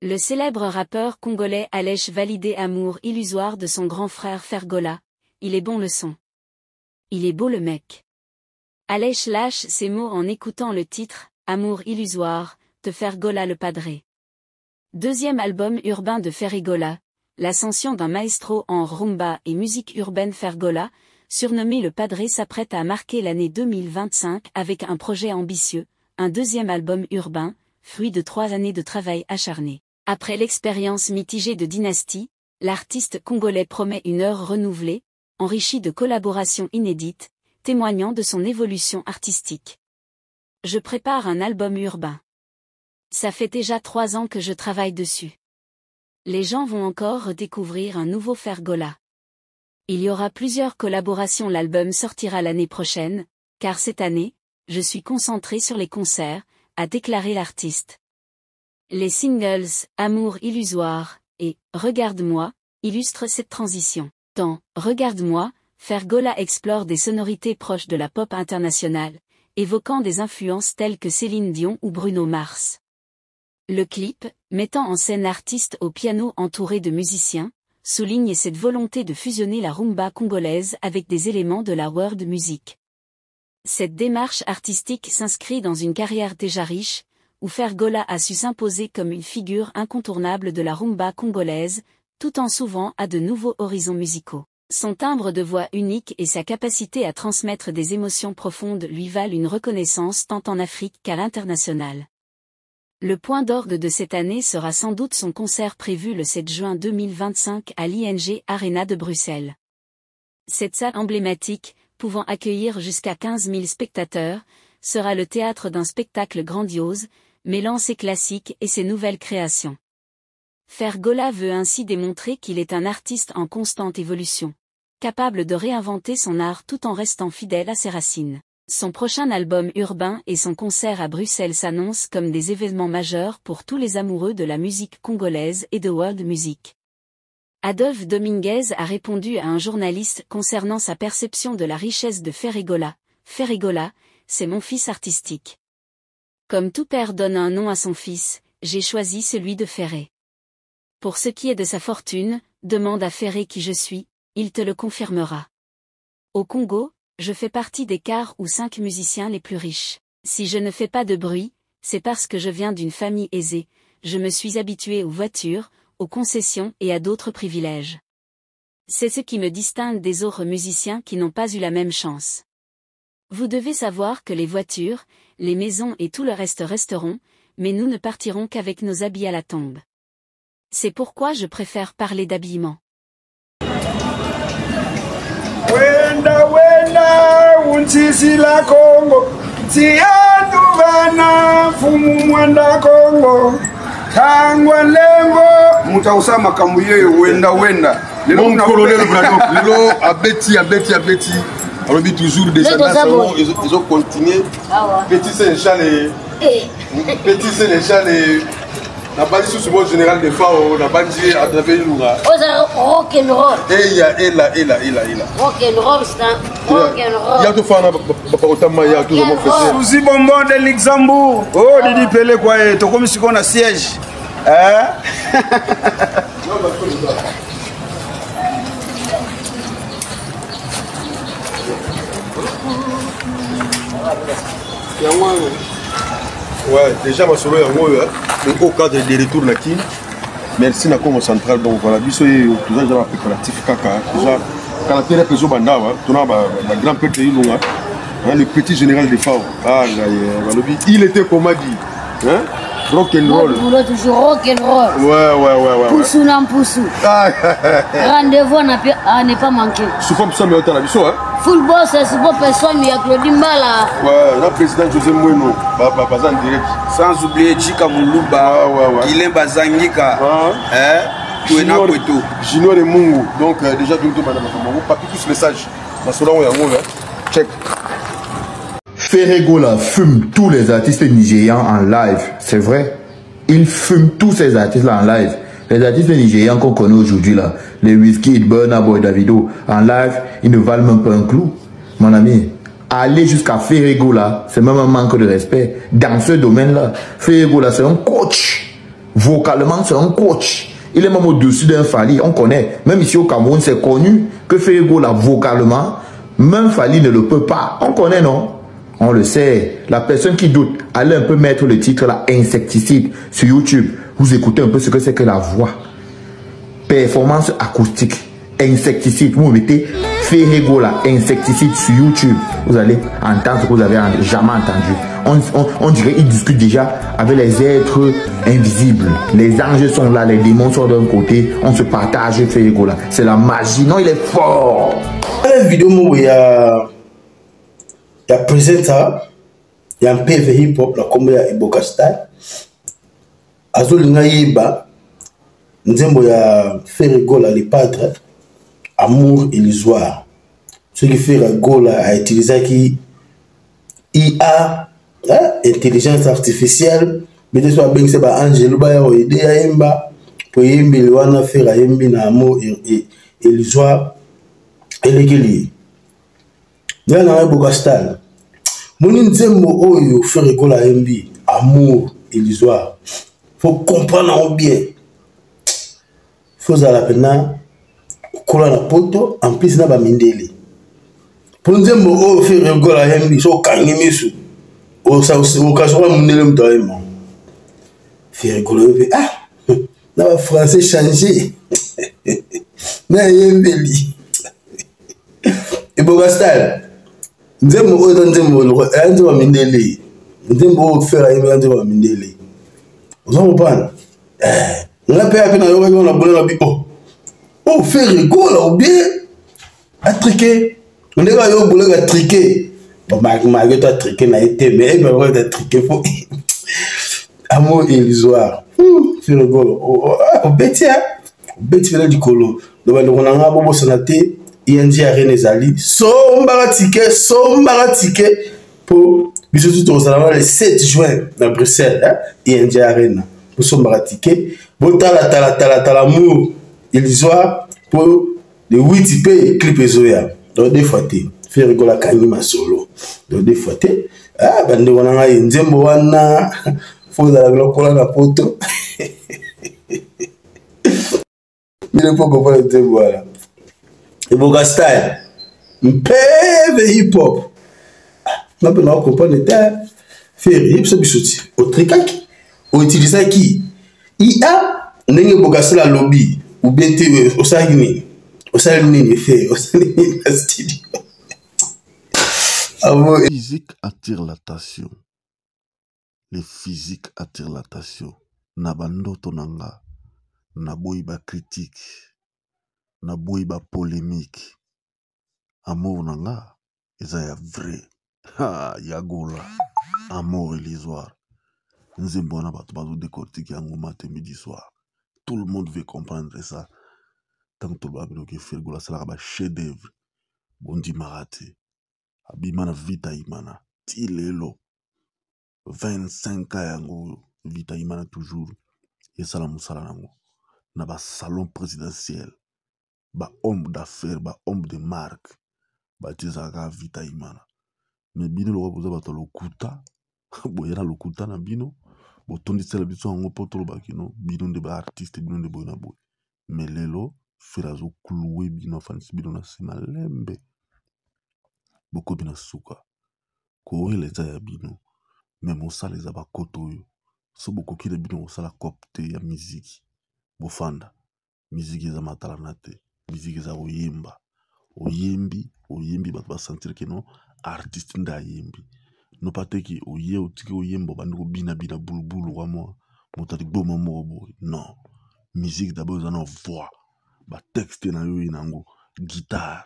Le célèbre rappeur congolais Alech validé amour illusoire de son grand frère Fergola. Il est bon le son. Il est beau le mec. Alech lâche ses mots en écoutant le titre « Amour illusoire » de Fergola le Padré. Deuxième album urbain de Fergola, l'ascension d'un maestro en rumba et musique urbaine. Fergola, surnommé le Padré, s'apprête à marquer l'année 2025 avec un projet ambitieux, un deuxième album urbain, fruit de 3 années de travail acharné. Après l'expérience mitigée de Dynasty, l'artiste congolais promet une heure renouvelée, enrichie de collaborations inédites, témoignant de son évolution artistique. Je prépare un album urbain. Ça fait déjà 3 ans que je travaille dessus. Les gens vont encore découvrir un nouveau Fergola. Il y aura plusieurs collaborations. L'album sortira l'année prochaine, car cette année, je suis concentré sur les concerts, a déclaré l'artiste. Les singles « Amour illusoire » et « Regarde-moi » illustrent cette transition. Dans « Regarde-moi », Fergola explore des sonorités proches de la pop internationale, évoquant des influences telles que Céline Dion ou Bruno Mars. Le clip, mettant en scène l'artiste au piano entouré de musiciens, souligne cette volonté de fusionner la rumba congolaise avec des éléments de la world music. Cette démarche artistique s'inscrit dans une carrière déjà riche, où Fergola a su s'imposer comme une figure incontournable de la rumba congolaise, tout en s'ouvrant à de nouveaux horizons musicaux. Son timbre de voix unique et sa capacité à transmettre des émotions profondes lui valent une reconnaissance tant en Afrique qu'à l'international. Le point d'orgue de cette année sera sans doute son concert prévu le 7 juin 2025 à l'ING Arena de Bruxelles. Cette salle emblématique, pouvant accueillir jusqu'à 15 000 spectateurs, sera le théâtre d'un spectacle grandiose, mêlant ses classiques et ses nouvelles créations. Fergola veut ainsi démontrer qu'il est un artiste en constante évolution, capable de réinventer son art tout en restant fidèle à ses racines. Son prochain album urbain et son concert à Bruxelles s'annoncent comme des événements majeurs pour tous les amoureux de la musique congolaise et de world music. Adolphe Dominguez a répondu à un journaliste concernant sa perception de la richesse de Fergola. Fergola, c'est mon fils artistique. Comme tout père donne un nom à son fils, j'ai choisi celui de Ferré. Pour ce qui est de sa fortune, demande à Ferré qui je suis, il te le confirmera. Au Congo, je fais partie des 4 ou 5 musiciens les plus riches. Si je ne fais pas de bruit, c'est parce que je viens d'une famille aisée, je me suis habitué aux voitures, aux concessions et à d'autres privilèges. C'est ce qui me distingue des autres musiciens qui n'ont pas eu la même chance. Vous devez savoir que les voitures, les maisons et tout le reste resteront, mais nous ne partirons qu'avec nos habits à la tombe. C'est pourquoi je préfère parler d'habillement. Wenda unsisi la Congo, tiandu bana fumu mwanda Congo, kangwa lengo mutausa makambuye wenda. Mon colonel Brado, lelo abeti. On dit toujours des années, ils ont continué. Petit Saint-Jean et la base sous le général de Fao, la base à travers nous. Rock'n'roll. Et là. Rock'n'roll, c'est un rock'n'roll. Il y a tout fait, il y a tout fait. Sousi bonbon de Luxembourg. Oh, Didi Pelé quoi, t'as comme si on a siège. Hein? Ouais, déjà ma solo est au cadre des retours là-dessus. Merci na Congo central donc voilà, biso tout ça déjà préparatif kaka déjà quand la terre est banda tu as la grand père de Ilunga, le petit général de Fao. Il était comme a dit, hein? Rock'n'roll. Toujours rock'n'roll. Ouais. Poussou nan poussou. Rendez-vous à ne pas manquer. C'est comme ça mais on a biso hein. Full boss, c'est pas personne, il y a Claudine Mbala. Ouais, le président José Moueno, Bazan direct. Sans oublier Chika Muluba, Guilin Bazangika, Touena Kweto. Junior et Mungu, donc déjà tout le monde a pas plus message. Check. Fergola fume tous les artistes nigérians en live, c'est vrai. Il fume tous ces artistes-là en live. Les artistes nigérians qu'on connaît aujourd'hui là, les Wizkid, Burna Boy, Davido, en live, ils ne valent même pas un clou. Mon ami, aller jusqu'à Fergola, c'est même un manque de respect. Dans ce domaine-là, Fergola, c'est un coach. Vocalement, c'est un coach. Il est même au-dessus d'un Fali. On connaît. Même ici au Cameroun, c'est connu que Ferrigo, là, vocalement, même Fali ne le peut pas. On connaît, non? On le sait. La personne qui doute, allez un peu mettre le titre là, insecticide sur YouTube. Vous écoutez un peu ce que c'est que la voix. Performance acoustique. Insecticide. Vous mettez Ferrigo là, insecticide sur YouTube. Vous allez entendre ce que vous avez jamais entendu. On dirait qu'ils discutent déjà avec les êtres invisibles. Les anges sont là, les démons sont d'un côté. On se partage Ferrigo là. C'est la magie. Non, il est fort. Dans la vidéo où il y a présenta, il y a un PV hip hop, la combo ya Iboka Style. Azolinga yiba, nzembo ya Ferrigo là, les padres, amour illusoire. Ce qui Ferrigo là a utilisé qui IA, intelligence artificielle, mais de soit bien c'est ba Angelo ba ya idée ya yemba, pour yembi le wana faire yembi na amour illusoire, elegeli. Là dans Iboka Style. Mon nzembo oyo Ferrigo la yembi, amour illusoire. Faut comprendre bien. Faut à la peine kola na poto en plus na ba mindeli. Pour nzembo oyo Ferrigo la yembi so kangi misu. O sa o kaswa mindele mtoyema. Ferrigo la na ba français changer. Na yembeli. Iboka Style. Nzembo oyo nzembo nzembo mindeli. Nzembo oyo Ferrigo nzembo mindeli. Vous en comprenez? On a payé à peine à l'oreille, on a boulé la bille. Oh, Ferrigo là, ou bien, à triquer. On est là, on boulé à triquer. Bon, malgré toi, triquer n'a été, mais il va être triqué. Amour illusoire. Ferrigo, au bêtisier, au bêtisier du colo. Donc, on a un bobo sonaté, ING à René Zali. Sombara ticket pour. Bisous tout le 7 juin dans Bruxelles, ING Arena. Pour son ticket. Pour l'amour illusoire pour les 8 IP clip Zoya. Donc des fois, Ferrigo la kanima solo. Donc des fois, bande on a nzembo wana faut la lokola na poto. Il ne faut pas nzembo wana. Iboka Style. Mpeve hip hop. On peut comprendre faire hip hop bisouti au tricaki au utiliser qui IA n'est pas la lobby ou bien au salini fait au salini studio. Physique attire l'attention. Les physiques attirent l'attention. Nabando tonanga, naboiba critique, naboiba polémique. Amour nanga, ezaya vrai. Ah, Yagola, amour illusoire. Nzembona bato bazo décortiquer yango matin midi soir. Tout le monde veut comprendre ça. Tant que tout le monde veut faire Ferrigo la ba chef d'œuvre. Bondi marate. Abimana vita imana. Tilelo. 25 ans yango vita imana toujours. Et sala musala nango. Na ba salon présidentiel. Ba homme d'affaires, ba homme de marque. Ba tizaka vita imana. Mais bino lo boza bato lokuta. Boyena lokuta na bino. Botondi sela biso yango po toloba kino bino nde ba artiste bino nde boyena boy. Mais lelo ferazo kuluwe bino fanisi bino na sima lembe. Boko bina suka. Ko eleza ya bino. Mais mosala eza bakoto oyo. So bokoki na bino mosala copte ya miziki. Bofanda. Miziki eza matala na te. Miziki eza oyemba. Oyembi bato basentir ke no artiste nda yembi. No pateki oye otiki oyembo bandi ko bina bulubulu wa moi motali gboma mobo. Non. Musique d'abord eza na voix. Ba texte na yo inango guitare.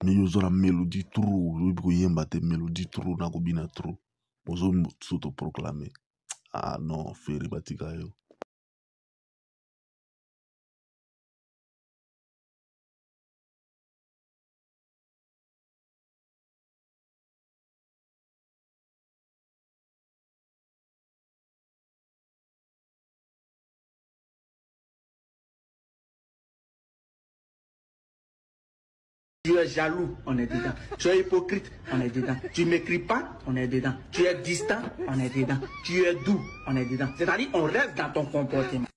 Mais yo zora mélodie trou, yo ko yemba te mélodie trou na ko bina trou. Ozo s'auto proclamer. Ah non, Ferry batika yo. Tu es jaloux, on est dedans. Tu es hypocrite, on est dedans. Tu m'écris pas, on est dedans. Tu es distant, on est dedans. Tu es doux, on est dedans. C'est-à-dire, on reste dans ton comportement.